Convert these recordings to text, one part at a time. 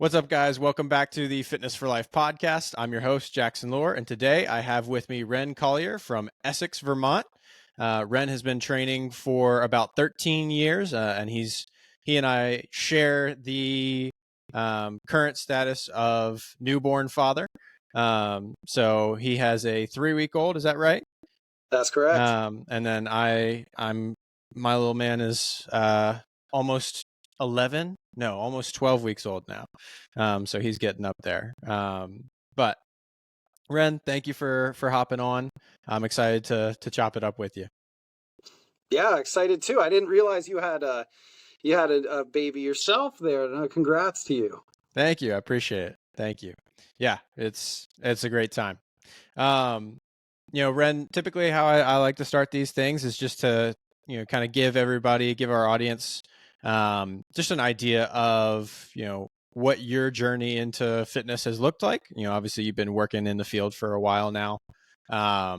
What's up, guys? Welcome back to the Fitness for Life podcast. I'm your host, Jackson Lohr, and today I have with me Ren Collier from Essex, Vermont. Ren has been training for about 13 years, and he and I share the current status of newborn father. So he has a 3-week-old. Is that right? That's correct. And then my little man is almost 11, no, almost 12 weeks old now. So he's getting up there. But Ren, thank you for hopping on. I'm excited to chop it up with you. Yeah, excited too. I didn't realize you had a baby yourself there. Congrats to you. Thank you. I appreciate it. Thank you. Yeah, it's a great time. Ren, typically how I like to start these things is just to, kind of give our audience just an idea of, what your journey into fitness has looked like. Obviously you've been working in the field for a while now. How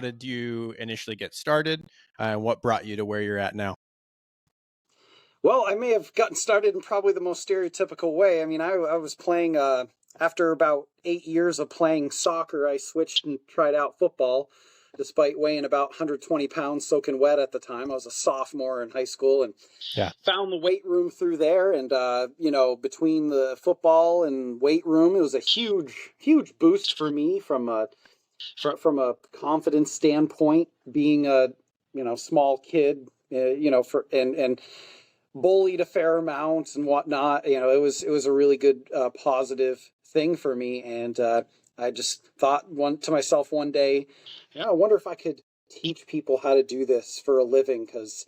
did you initially get started? What brought you to where you're at now? Well, I may have gotten started in probably the most stereotypical way. I mean, I was playing, after about 8 years of playing soccer, I switched and tried out football, despite weighing about 120 pounds soaking wet at the time. I was a sophomore in high school and found the weight room through there. And, between the football and weight room, it was a huge, huge boost for me from a confidence standpoint, being a, small kid, and bullied a fair amount and whatnot. It was a really good positive thing for me. And I just thought to myself one day, I wonder if I could teach people how to do this for a living, because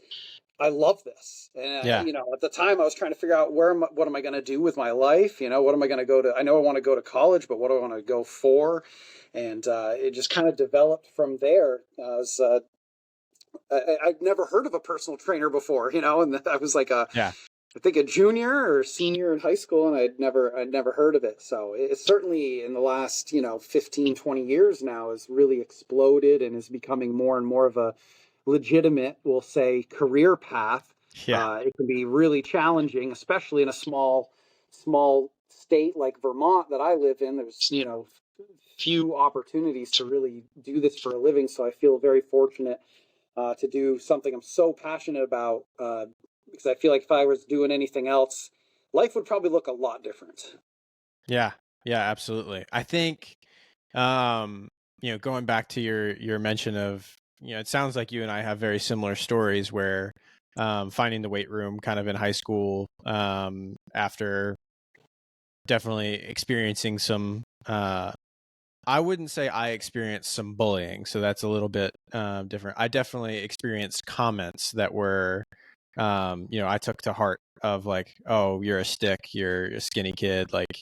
I love this. And at the time I was trying to figure out what am I going to do with my life? What am I going to go to? I know I want to go to college, but what do I want to go for? And it just kind of developed from there. I'd never heard of a personal trainer before, and I was like I think a junior or senior in high school, and I'd never heard of it. So it's certainly in the last, 15, 20 years now has really exploded and is becoming more and more of a legitimate, we'll say, career path. It can be really challenging, especially in a small state like Vermont that I live in. There's, few opportunities to really do this for a living. So I feel very fortunate to do something I'm so passionate about, because I feel like if I was doing anything else, life would probably look a lot different. Yeah, absolutely. I think, going back to your mention of, it sounds like you and I have very similar stories where finding the weight room kind of in high school, after definitely experiencing some, I wouldn't say I experienced some bullying, so that's a little bit different. I definitely experienced comments that were, I took to heart, of like, "Oh, you're a stick, you're a skinny kid," like,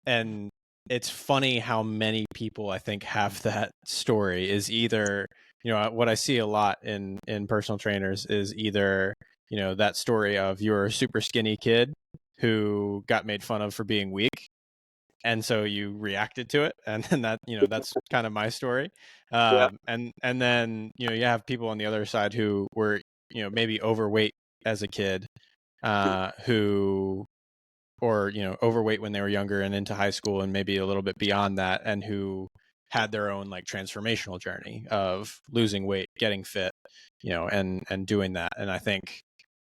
and it's funny how many people I think have that story. Is either, what I see a lot in personal trainers is either, that story of you're a super skinny kid who got made fun of for being weak, and so you reacted to it, and then that's kind of my story. And then you have people on the other side who were maybe overweight as a kid, who, or overweight when they were younger and into high school and maybe a little bit beyond that, and who had their own like transformational journey of losing weight, getting fit, and doing that. And I think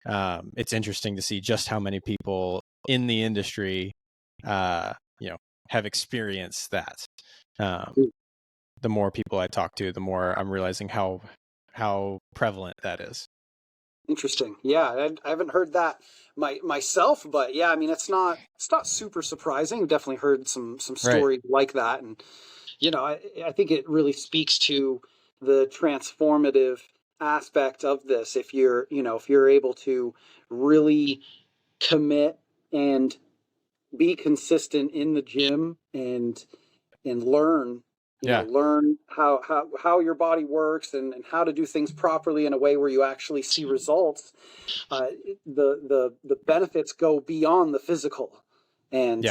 it's interesting to see just how many people in the industry have experienced that. The more people I talk to, the more I'm realizing how prevalent that is. Interesting. Yeah, I haven't heard that myself, but yeah, I mean, it's not super surprising. I've definitely heard some stories like that, and I think it really speaks to the transformative aspect of this. If you're able to really commit and be consistent in the gym and learn learn how your body works and how to do things properly in a way where you actually see results, the benefits go beyond the physical. And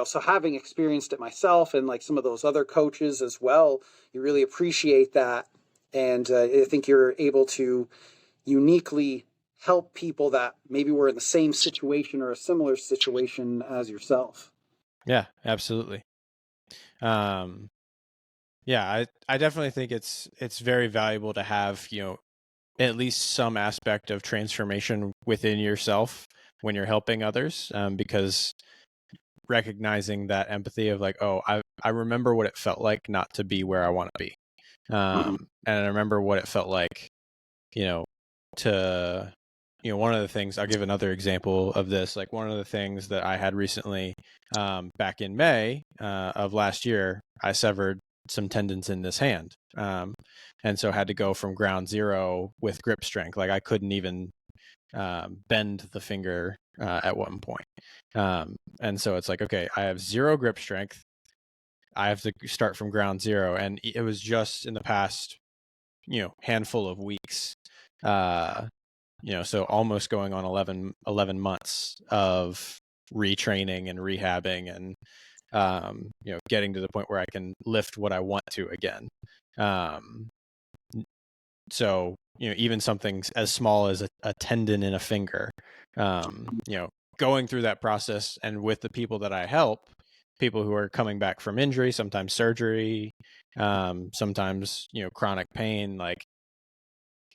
so having experienced it myself and like some of those other coaches as well, you really appreciate that. And I think you're able to uniquely help people that maybe were in the same situation or a similar situation as yourself. Yeah, absolutely. Um, yeah, I definitely think it's very valuable to have, at least some aspect of transformation within yourself when you're helping others, because recognizing that empathy of like, oh, I remember what it felt like not to be where I want to be. And I remember what it felt like, you know, to, one of the things, I'll give another example of this. Like one of the things that I had recently, back in May of last year, I severed some tendons in this hand. And so had to go from ground zero with grip strength. Like I couldn't even bend the finger at one point. And so it's like, okay, I have zero grip strength. I have to start from ground zero. And it was just in the past, handful of weeks, so almost going on 11 months of retraining and rehabbing and, getting to the point where I can lift what I want to again. So, even something as small as a tendon in a finger, going through that process, and with the people that I help, people who are coming back from injury, sometimes surgery, sometimes, chronic pain, like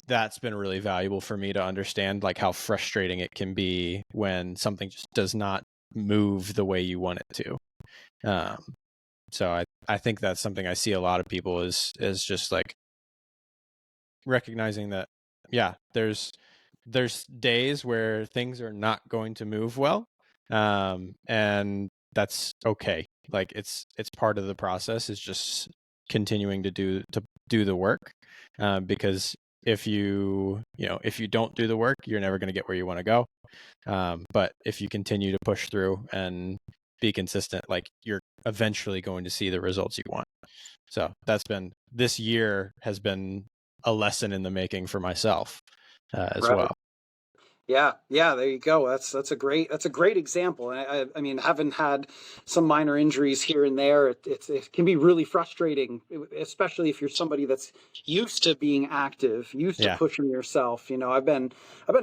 that's been really valuable for me to understand, like how frustrating it can be when something just does not move the way you want it to. So I think that's something I see a lot of people is just like recognizing that, yeah, there's days where things are not going to move well, and that's okay. Like it's part of the process, is just continuing to do the work, because if you don't do the work, you're never going to get where you want to go. But if you continue to push through and be consistent, like you're eventually going to see the results you want. So this year has been a lesson in the making for myself, as Right. well. Yeah, there you go. That's a great example. And I mean, having had some minor injuries here and there, it can be really frustrating, especially if you're somebody that's used to being active, used to Yeah. pushing yourself. I've been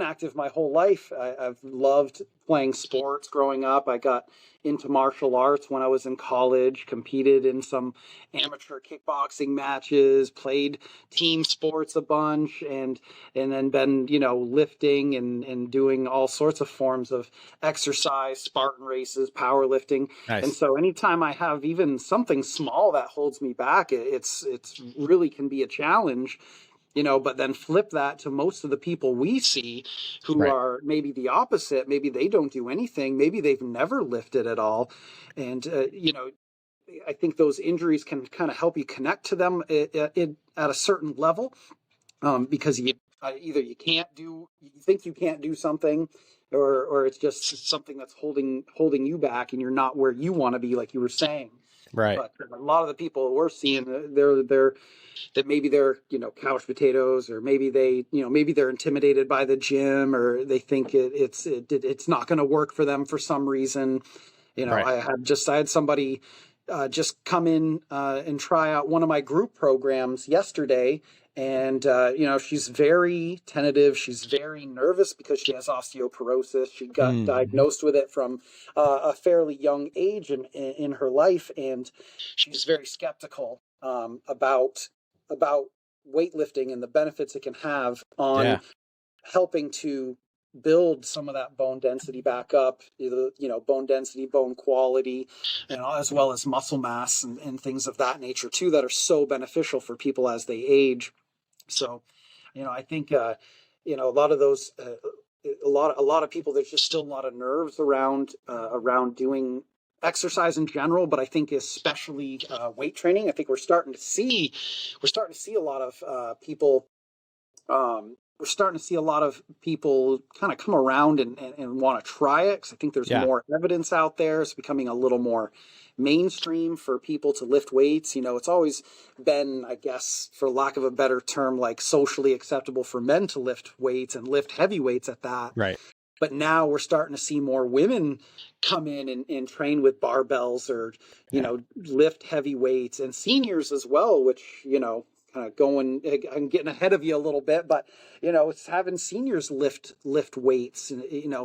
active my whole life. I've loved playing sports growing up. I got into martial arts when I was in college, competed in some amateur kickboxing matches, played team sports a bunch, and then been, lifting and doing all sorts of forms of exercise, Spartan races, powerlifting. And Nice. so anytime I have even something small that holds me back, it's really can be a challenge. But then flip that to most of the people we see who Right. are maybe the opposite. Maybe they don't do anything. Maybe they've never lifted at all. And, I think those injuries can kind of help you connect to them at a certain level, because either you think you can't do something, or it's just something that's holding you back, and you're not where you want to be, like you were saying. Right. But a lot of the people we're seeing, they're that maybe they're couch potatoes, or maybe maybe they're intimidated by the gym, or they think it's not going to work for them for some reason. Right. I had somebody just come in and try out one of my group programs yesterday. And, she's very tentative. She's very nervous because she has osteoporosis. She got diagnosed with it from a fairly young age in her life. And she's very skeptical about weightlifting and the benefits it can have on Yeah. helping to build some of that bone density back up, bone density, bone quality, as well as muscle mass and things of that nature too, that are so beneficial for people as they age. So, I think, a lot of those, a lot of people, there's just still a lot of nerves around doing exercise in general, but I think especially weight training. I think we're starting to see a lot of people, we're starting to see a lot of people kind of come around and want to try it, because I think there's Yeah. more evidence out there. It's becoming a little more mainstream for people to lift weights. It's always been, I guess, for lack of a better term, like socially acceptable for men to lift weights and lift heavy weights at that. Right. But now we're starting to see more women come in and train with barbells, or, Yeah. lift heavy weights, and seniors as well, which, kind of going, I'm getting ahead of you a little bit, but it's having seniors lift weights, and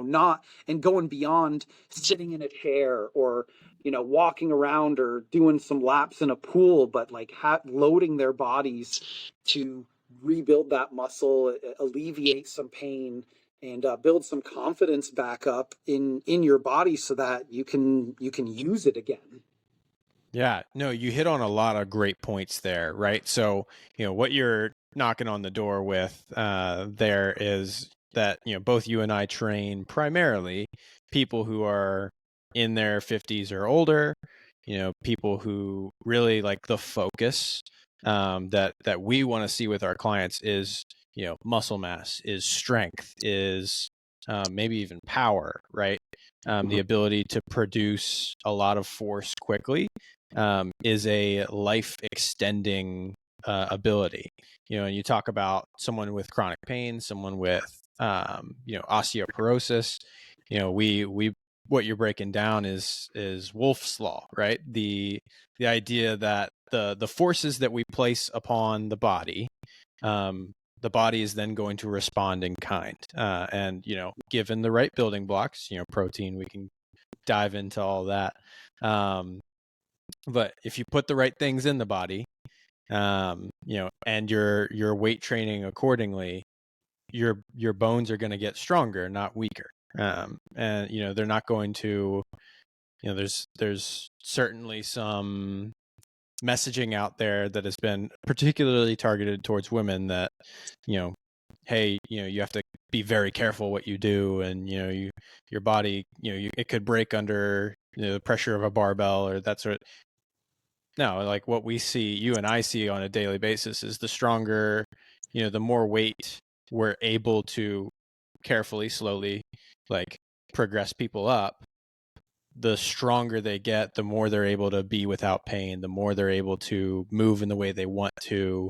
not, and going beyond sitting in a chair or walking around or doing some laps in a pool, but like loading their bodies to rebuild that muscle, alleviate some pain, and build some confidence back up in your body so that you can use it again. Yeah, no, you hit on a lot of great points there, right? So, what you're knocking on the door with there is that, both you and I train primarily people who are in their 50s or older, people who really like the focus that we want to see with our clients is, muscle mass, is strength, is maybe even power, right? The ability to produce a lot of force quickly is a life extending ability. And you talk about someone with chronic pain, someone with osteoporosis. We what you're breaking down is Wolff's law, right? The idea that the forces that we place upon the body is then going to respond in kind. And given the right building blocks, protein, we can dive into all that. But if you put the right things in the body, and your weight training accordingly, your bones are going to get stronger, not weaker. And they're not going to, there's certainly some messaging out there that has been particularly targeted towards women that, hey, you have to be very careful what you do, and your body, it could break under the pressure of a barbell or that sort. No, like what we see, you and I see on a daily basis, is the stronger, the more weight we're able to carefully, slowly, like progress people up, the stronger they get, the more they're able to be without pain, the more they're able to move in the way they want to,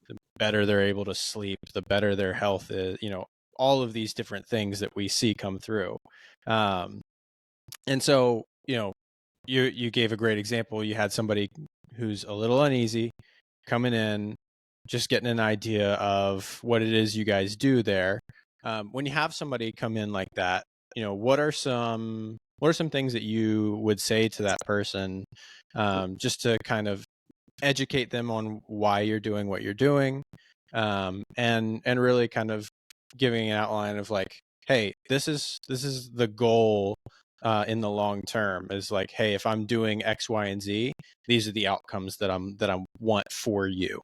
the better they're able to sleep, the better their health is, all of these different things that we see come through. And so, you gave a great example. You had somebody who's a little uneasy coming in, just getting an idea of what it is you guys do there. When you have somebody come in like that, what are some things that you would say to that person, just to kind of educate them on why you're doing what you're doing, and really kind of giving an outline of like, hey, this is the goal in the long term, is like, hey, if I'm doing X, Y, and Z, these are the outcomes that I want for you.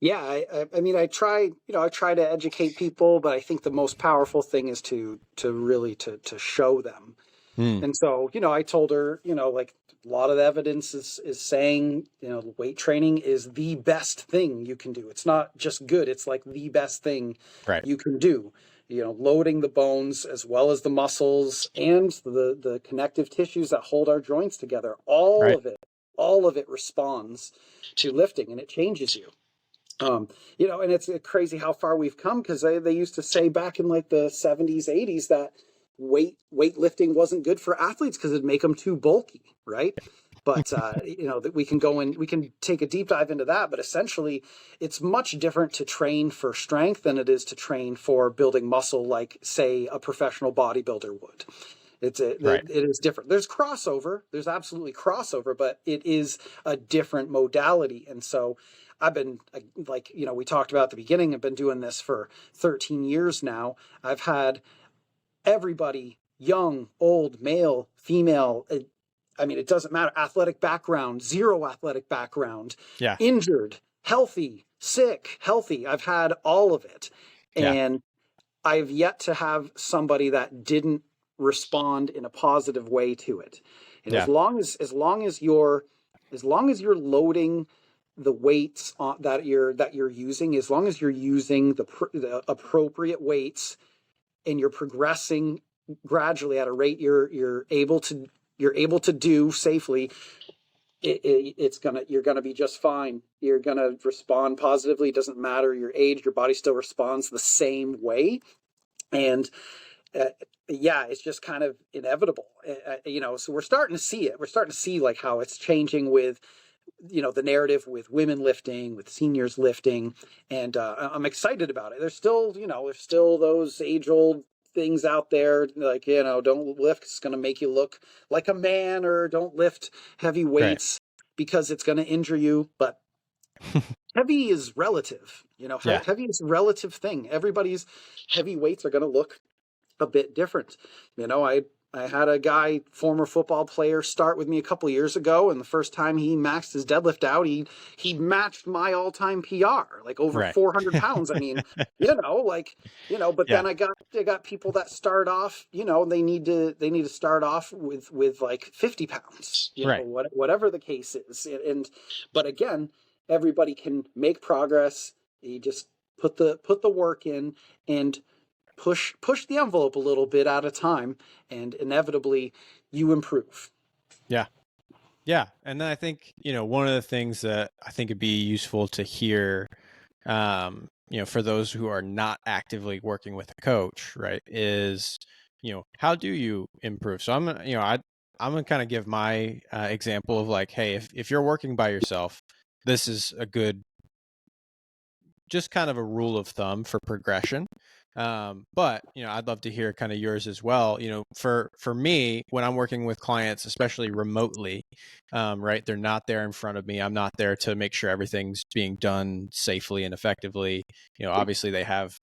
Yeah, I mean, I try to educate people, but I think the most powerful thing is to really to show them. And so, I told her, like a lot of the evidence is saying, weight training is the best thing you can do. It's not just good. It's like the best thing you can do. Loading the bones as well as the muscles and the connective tissues that hold our joints together. All of it responds to lifting, and it changes you. And it's crazy how far we've come, because they used to say back in like the 70s, 80s that weightlifting wasn't good for athletes because it'd make them too bulky, right? But that we can take a deep dive into that. But essentially, it's much different to train for strength than it is to train for building muscle, like say a professional bodybuilder would. It is different. There's crossover. There's absolutely crossover, but it is a different modality. And so I've been, like, we talked about at the beginning, I've been doing this for 13 years now. I've had everybody, young, old, male, female, I mean, it doesn't matter. Athletic background, zero athletic background, injured, healthy, sick, healthy. I've had all of it. And I've yet to have somebody that didn't respond in a positive way to it. And as long as you're loading the weights that you're using, as long as you're using the appropriate weights, and you're progressing gradually at a rate you're able to do safely, you're gonna be just fine. You're gonna respond positively. It doesn't matter your age, your body still responds the same way. And it's just kind of inevitable. So we're starting to see it. We're starting to see like how it's changing with the narrative with women lifting, with seniors lifting, and I'm excited about it. There's still, there's still those age old things out there like, don't lift, it's going to make you look like a man, or don't lift heavy weights because it's going to injure you. But heavy is relative, Yeah. heavy is a relative thing. Everybody's heavy weights are going to look a bit different. I had a guy, former football player, start with me a couple years ago, and the first time he maxed his deadlift out, he matched my all-time PR, like over 400 pounds. I mean, but then I got people that start off, they need to start off with like 50 pounds, whatever the case is. But again, everybody can make progress. You just put the work in and push the envelope a little bit at a time, and inevitably you improve. Yeah. And then I think, one of the things that I think it'd be useful to hear, for those who are not actively working with a coach, right, is, how do you improve? So I'm gonna kind of give my example of like, hey, if you're working by yourself, this is a good, just kind of a rule of thumb for progression. But I'd love to hear kind of yours as well. For me, when I'm working with clients, especially remotely, right, they're not there in front of me. I'm not there to make sure everything's being done safely and effectively. Obviously they have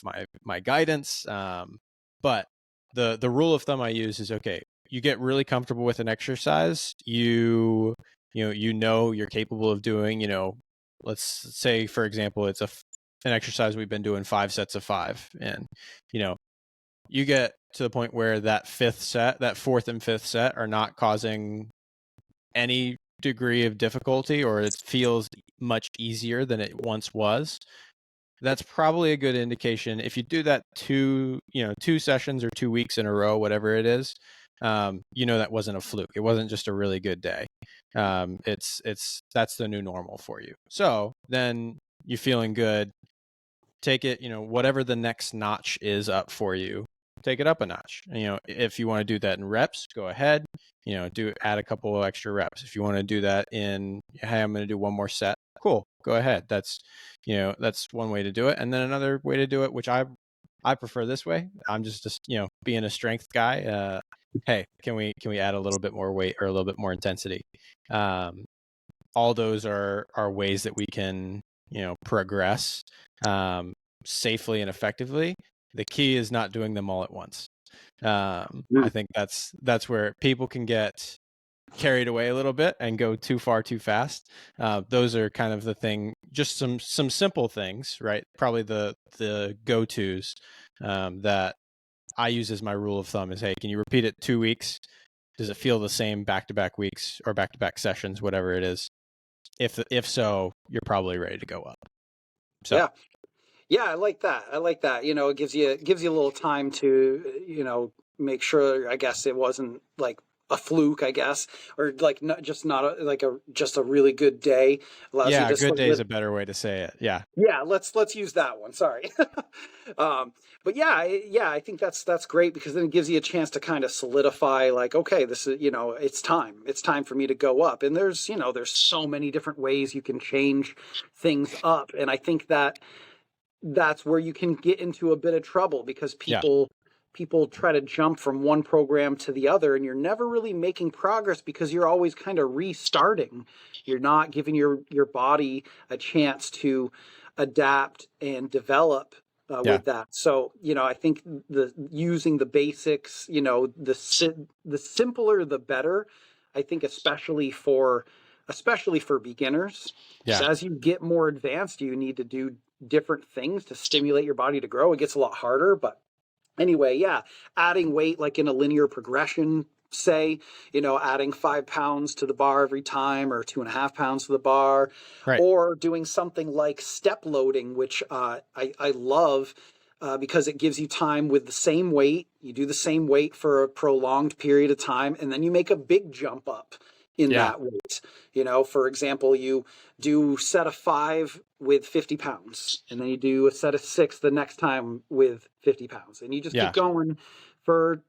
my guidance, but the rule of thumb I use is, okay, you get really comfortable with an exercise, you're capable of doing, let's say, for example, it's an exercise we've been doing 5 sets of 5, and you get to the point where that fourth and fifth set are not causing any degree of difficulty, or it feels much easier than it once was. That's probably a good indication. If you do that 2 sessions or 2 weeks in a row, whatever it is, that wasn't a fluke. It wasn't just a really good day. That's the new normal for you. So then you're feeling good. Take it, whatever the next notch is up for you, take it up a notch. If you want to do that in reps, go ahead, add a couple of extra reps. If you want to do that in, hey, I'm going to do one more set, cool, go ahead. That's one way to do it. And then another way to do it, which I prefer this way, I'm just being a strength guy. Hey, can we add a little bit more weight or a little bit more intensity? All those are ways that we can progress safely and effectively. The key is not doing them all at once. I think that's where people can get carried away a little bit and go too far too fast. Those are kind of the thing, just some simple things, right? Probably the go-tos that I use as my rule of thumb is, hey, can you repeat it 2 weeks? Does it feel the same back-to-back weeks or back-to-back sessions, whatever it is? If so, you're probably ready to go up. So yeah, I like that. It gives you a little time to make sure, I guess, it wasn't like a fluke, I guess, or like just a really good day. Allows you to good day is a better way to say it. Yeah, let's use that one. Sorry. But I think that's great, because then it gives you a chance to kind of solidify, like, okay, this is, it's time for me to go up. And there's so many different ways you can change things up, and I think that's where you can get into a bit of trouble, because people try to jump from one program to the other, and you're never really making progress because you're always kind of restarting. You're not giving your body a chance to adapt and develop with that. So, I think using the basics, the simpler the better. I think especially for beginners. So as you get more advanced, you need to do different things to stimulate your body to grow. It gets a lot harder, but anyway, adding weight like in a linear progression, say, adding 5 pounds to the bar every time, or 2.5 pounds to the bar, or doing something like step loading, which I love, because it gives you time with the same weight. You do the same weight for a prolonged period of time, and then you make a big jump up in that weight. For example, you do set of 5 with 50 pounds, and then you do a set of 6 the next time with 50 pounds. And you just keep going for,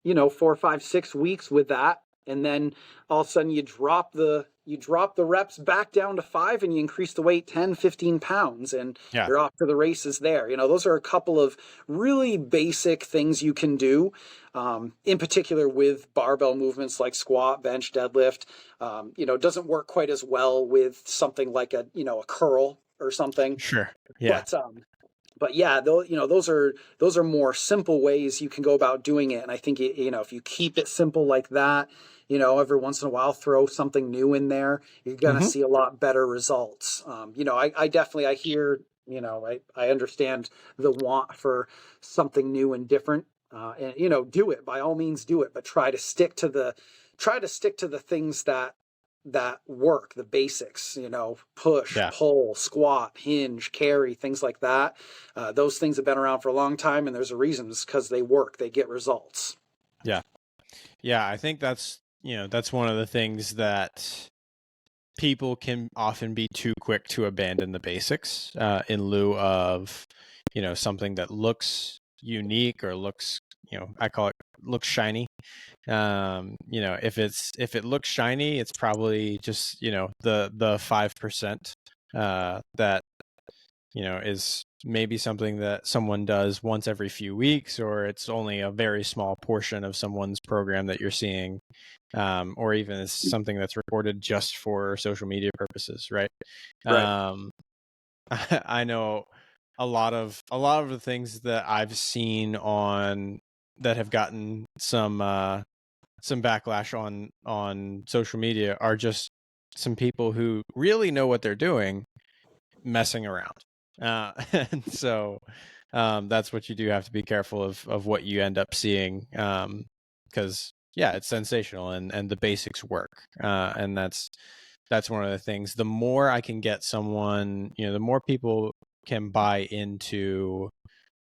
4, 5, 6 weeks with that. and then all of a sudden you drop the reps back down to 5, and you increase the weight 10, 15 pounds, and Yeah. you're off to the races there. Those are a couple of really basic things you can do, in particular with barbell movements like squat, bench, deadlift. It doesn't work quite as well with something like a curl or something. Sure. Yeah. But yeah, those are more simple ways you can go about doing it. And I think if you keep it simple like that, every once in a while throw something new in there, you're gonna see a lot better results. I definitely, I hear, I understand the want for something new and different. And do it, by all means do it, but try to stick to the things that work, the basics, push, Yeah. pull, squat, hinge, carry, things like that. Those things have been around for a long time, and there's a reason. It's because they work, they get results. Yeah. Yeah. I think that's one of the things that people can often be too quick to abandon the basics in lieu of, something that looks unique or looks, I call it looks shiny. If it looks shiny, it's probably just, the 5% that, is maybe something that someone does once every few weeks, or it's only a very small portion of someone's program that you're seeing, or even it's something that's recorded just for social media purposes, right? Right. I know a lot of the things that I've seen on that have gotten some backlash on social media are just some people who really know what they're doing messing around. And so that's what you do have to be careful of what you end up seeing, because yeah, it's sensational and the basics work, and that's one of the things. The more I can get someone, the more people can buy into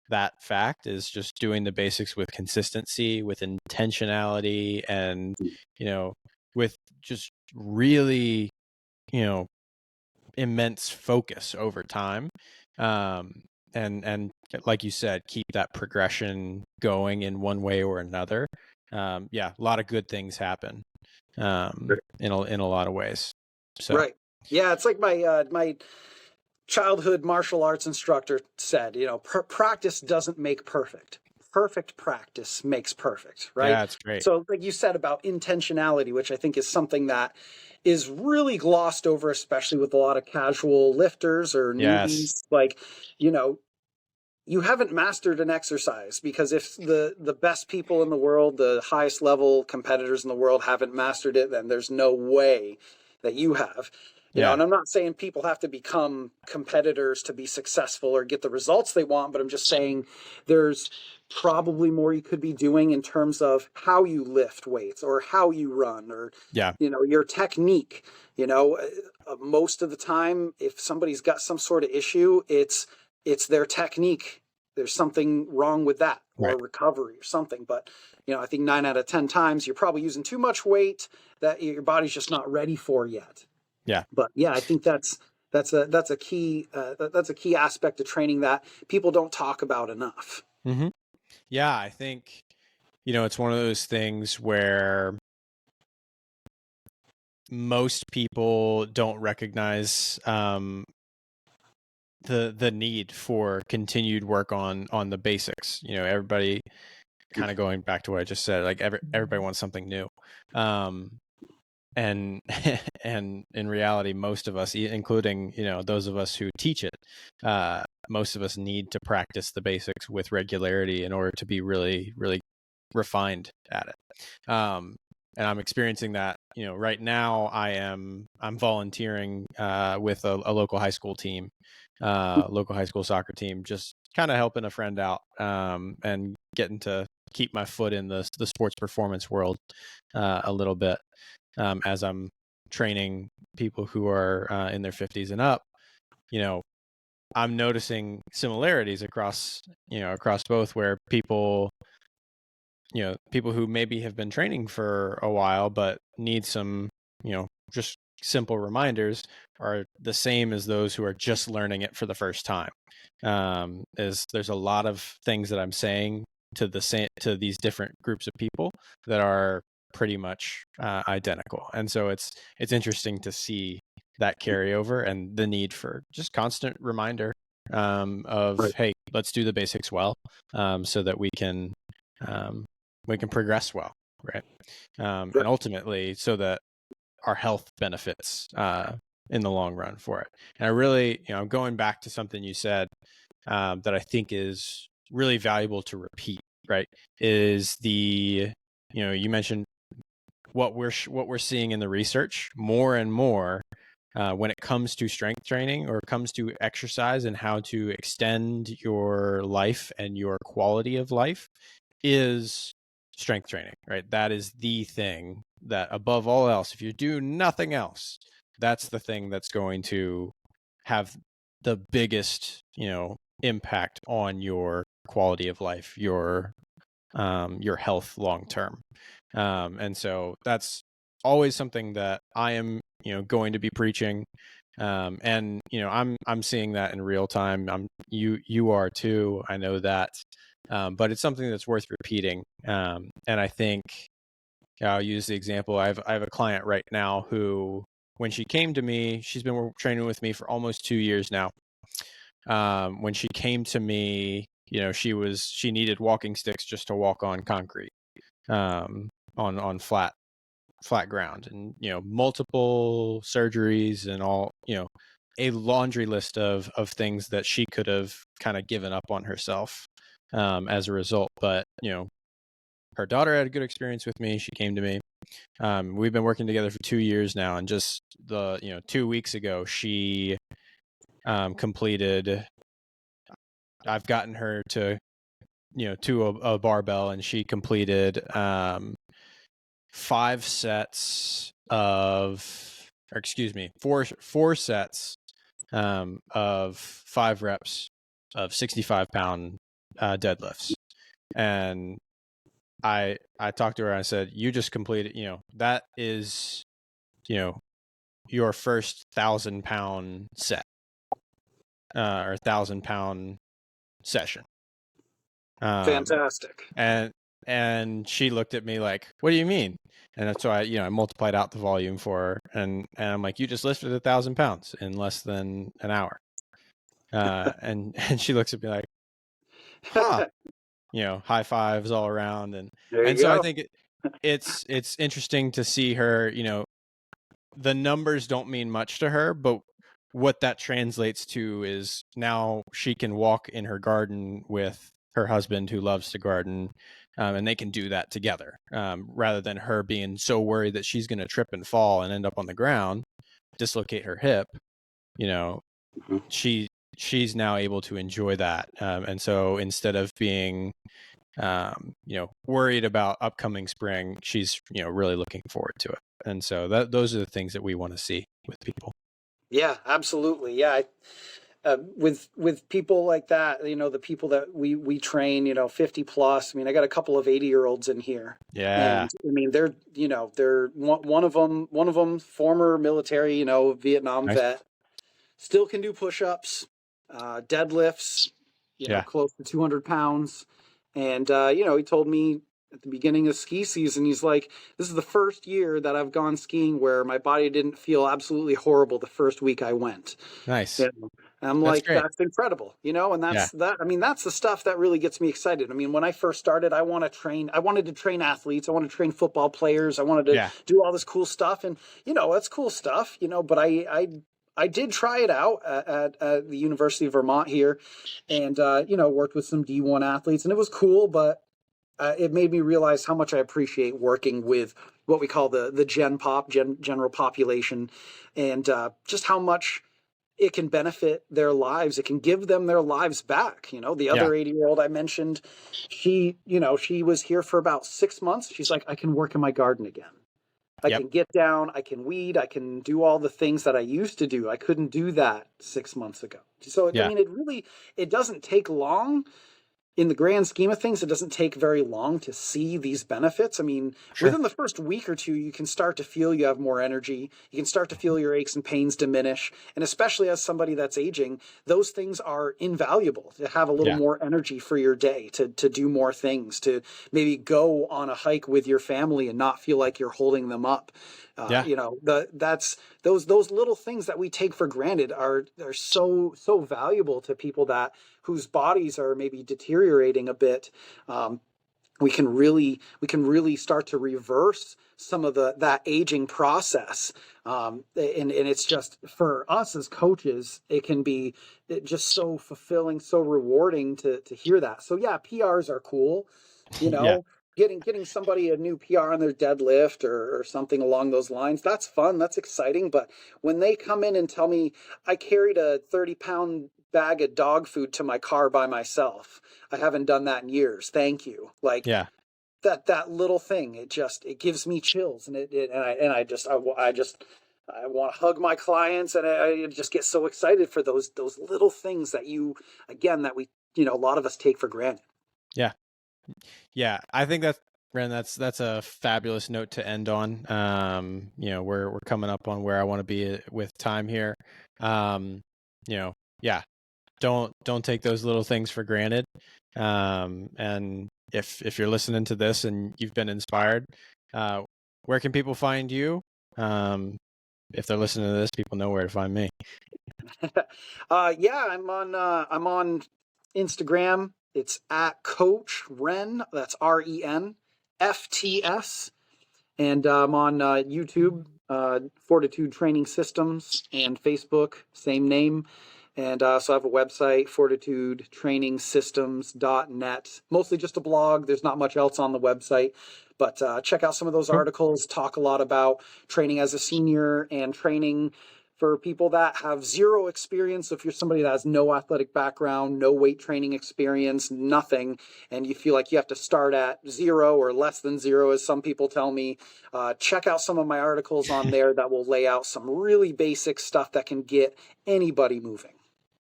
that fact, is just doing the basics with consistency, with intentionality, and with just really immense focus over time, and like you said, keep that progression going in one way or another. Yeah, a lot of good things happen in a lot of ways. So Right. Yeah, it's like my childhood martial arts instructor said, practice doesn't make perfect. Perfect practice makes perfect, right? yeah, it's great. So like you said about intentionality, which I think is something that is really glossed over, especially with a lot of casual lifters or Yes. newbies. Like, you know, you haven't mastered an exercise, because if the best people in the world, the highest level competitors in the world, haven't mastered it, then there's no way that you have. Yeah. And I'm not saying people have to become competitors to be successful or get the results they want, but I'm just saying there's probably more you could be doing in terms of how you lift weights or how you run, or Yeah. your technique. Most of the time, if somebody's got some sort of issue, it's their technique. There's something wrong with that, or Right. recovery or something. But I think 9 out of 10 times you're probably using too much weight that your body's just not ready for yet. Yeah. But yeah, I think that's a key aspect of training that people don't talk about enough. Mm-hmm. Yeah, I think it's one of those things where most people don't recognize the need for continued work on the basics. Everybody, kind of going back to what I just said, like everybody wants something new, and and in reality, most of us, including those of us who teach it, most of us need to practice the basics with regularity in order to be really, really refined at it. And I'm experiencing that. Right now I'm volunteering with a local high school team, local high school soccer team, just kind of helping a friend out, and getting to keep my foot in the sports performance world a little bit, as I'm training people who are in their 50s and up. I'm noticing similarities across both, where people who maybe have been training for a while but need some, just simple reminders, are the same as those who are just learning it for the first time. There's a lot of things that I'm saying to these different groups of people that are pretty much identical. And so it's interesting to see that carryover and the need for just constant reminder of, Right. hey, let's do the basics well, so that we can progress well, right? And ultimately, so that our health benefits in the long run for it. And I really, I'm going back to something you said that I think is really valuable to repeat, right? Is the, you mentioned what we're seeing in the research more and more when it comes to strength training, or it comes to exercise and how to extend your life and your quality of life, is strength training, right? That is the thing that, above all else, if you do nothing else, that's the thing that's going to have the biggest, impact on your quality of life, your health long term. And so that's always something that I am, going to be preaching. And I'm seeing that in real time. You are too. I know that. But it's something that's worth repeating. And I think I'll use the example. I have a client right now who, when she came to me, she's been training with me for almost 2 years now. When she came to me, she needed walking sticks just to walk on concrete, on flat ground, and multiple surgeries and all, a laundry list of things that she could have kind of given up on herself as a result. But her daughter had a good experience with me. She came to me. We've been working together for 2 years now, and just 2 weeks ago, she completed. I've gotten her to a barbell, and she completed 4 sets of 5 reps of 65-pound deadlifts. And I talked to her and I said, you just completed, that is, your first 1,000-pound set, or 1,000-pound session. Fantastic. And she looked at me like, what do you mean? And so I multiplied out the volume for her, and I'm like, you just lifted 1,000 pounds in less than an hour. And she looks at me like, huh, high fives all around. And so I think it's interesting to see her, the numbers don't mean much to her, but what that translates to is now she can walk in her garden with her husband, who loves to garden, and they can do that together, rather than her being so worried that she's going to trip and fall and end up on the ground, dislocate her hip. She's now able to enjoy that, and so instead of being worried about upcoming spring, she's really looking forward to it. And so those are the things that we want to see with people. Yeah, absolutely. Yeah. With people like that, the people that we train, 50 plus. I mean, I got a couple of 80-year-olds in here. Yeah. And I mean, they're one of them former military, Vietnam Nice. vet, still can do push-ups, deadlifts, close to 200 pounds. And, he told me at the beginning of ski season, he's like, this is the first year that I've gone skiing where my body didn't feel absolutely horrible the first week I went. Nice. And I'm like, great. that's incredible, and that's that. I mean, that's the stuff that really gets me excited. I mean, when I first started, I wanted to train athletes. I wanted to train football players. I wanted to do all this cool stuff. And, that's cool stuff, but I did try it out at the University of Vermont here, and, worked with some D1 athletes, and it was cool, but it made me realize how much I appreciate working with what we call the general population, and just how much it can benefit their lives. It can give them their lives back. The other 80-year-old I mentioned, she was here for about 6 months. She's like, I can work in my garden again. I can get down, I can weed, I can do all the things that I used to do. I couldn't do that 6 months ago. So, I mean, it doesn't take long. in the grand scheme of things, it doesn't take very long to see these benefits. I mean, Sure. within the first week or two, you can start to feel you have more energy. You can start to feel your aches and pains diminish. And especially as somebody that's aging, those things are invaluable to have a little Yeah. more energy for your day, to do more things, to maybe go on a hike with your family and not feel like you're holding them up. Yeah. You know, that's those little things that we take for granted are so valuable to people that whose bodies are maybe deteriorating a bit. We can really start to reverse some of that aging process. And it's just, for us as coaches, it can be just so fulfilling, so rewarding to hear that. So yeah, PRs are cool, you Yeah. know. Getting somebody a new PR on their deadlift or something along those lines, that's fun, that's exciting. But when they come in and tell me I carried a 30-pound bag of dog food to my car by myself, I haven't done that in years, thank you. Like, Yeah. that little thing, it gives me chills, and I want to hug my clients, and I just get so excited for those little things that we, a lot of us take for granted. Yeah. Yeah. I think that's, Ren, that's a fabulous note to end on. We're coming up on where I want to be with time here. Yeah, don't take those little things for granted. And if you're listening to this and you've been inspired, where can people find you? If they're listening to this, people know where to find me. Yeah, I'm on Instagram. It's at Coach Ren. That's RENFTS. And I'm on YouTube, Fortitude Training Systems, and Facebook, same name. And so I have a website, fortitudetrainingsystems.net. Mostly just a blog. There's not much else on the website. But check out some of those Cool. articles, talk a lot about training as a senior and training for people that have zero experience. If you're somebody that has no athletic background, no weight training experience, nothing, and you feel like you have to start at zero or less than zero, as some people tell me, check out some of my articles on there that will lay out some really basic stuff that can get anybody moving.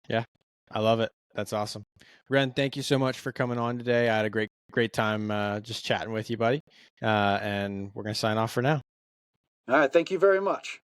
Yeah, I love it. That's awesome. Ren, thank you so much for coming on today. I had a great time just chatting with you, buddy. And we're going to sign off for now. All right. Thank you very much.